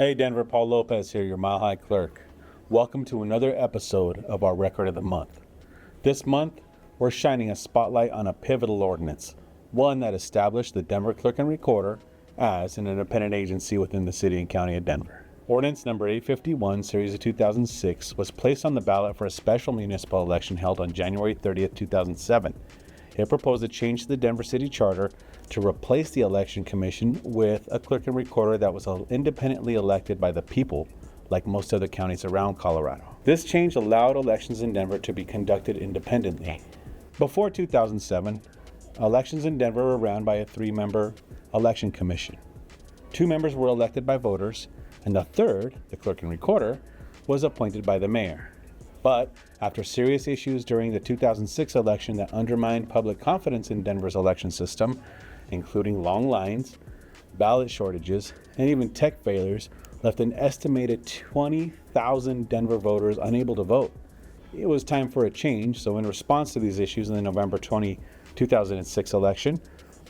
Hey Denver, Paul Lopez here, your Mile High Clerk. Welcome to another episode of our Record of the Month. This month, we're shining a spotlight on a pivotal ordinance, one that established the Denver Clerk and Recorder as an independent agency within the city and county of Denver. Ordinance number 851, series of 2006, was placed on the ballot for a special municipal election held on January 30th, 2007. It proposed a change to the Denver City Charter to replace the Election Commission with a clerk and recorder that was independently elected by the people, like most other counties around Colorado. This change allowed elections in Denver to be conducted independently. Before 2007, elections in Denver were run by a 3-member election commission. 2 members were elected by voters, and the third, the clerk and recorder, was appointed by the mayor. But after serious issues during the 2006 election that undermined public confidence in Denver's election system, including long lines, ballot shortages, and even tech failures, left an estimated 20,000 Denver voters unable to vote. It was time for a change, so in response to these issues in the November 2006 election,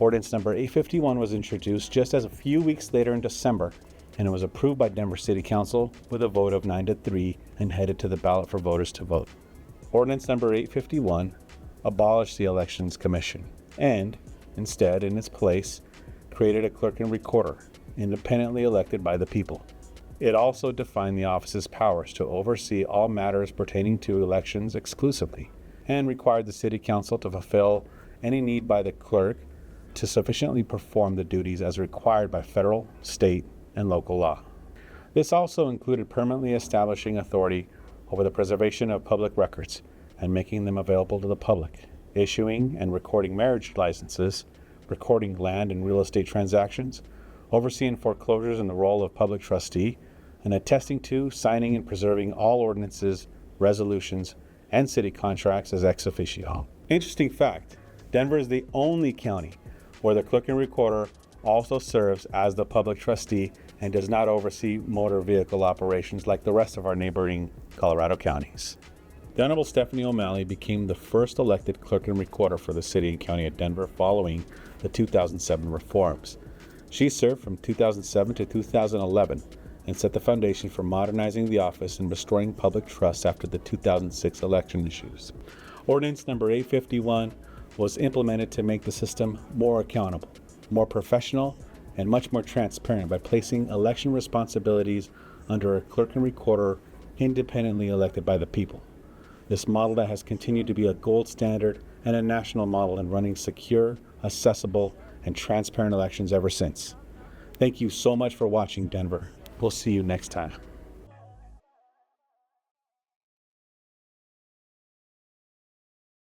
Ordinance number 851 was introduced just as a few weeks later in December, and it was approved by Denver City Council with a vote of 9-3 and headed to the ballot for voters to vote. Ordinance number 851 abolished the Elections Commission and, instead, in its place, created a clerk and recorder, independently elected by the people. It also defined the office's powers to oversee all matters pertaining to elections exclusively, and required the City Council to fulfill any need by the clerk to sufficiently perform the duties as required by federal, state, and local law. This also included permanently establishing authority over the preservation of public records and making them available to the public, issuing and recording marriage licenses, recording land and real estate transactions, overseeing foreclosures in the role of public trustee, and attesting to, signing, and preserving all ordinances, resolutions, and city contracts as ex officio. Interesting fact, Denver is the only county where the clerk and recorder also serves as the public trustee and does not oversee motor vehicle operations like the rest of our neighboring Colorado counties. The Honorable Stephanie O'Malley became the first elected clerk and recorder for the city and county of Denver following the 2007 reforms. She served from 2007 to 2011 and set the foundation for modernizing the office and restoring public trust after the 2006 election issues. Ordinance number 851 was implemented to make the system more accountable, more professional, and much more transparent by placing election responsibilities under a clerk and recorder independently elected by the people. This model that has continued to be a gold standard and a national model in running secure, accessible, and transparent elections ever since. Thank you so much for watching, Denver. We'll see you next time.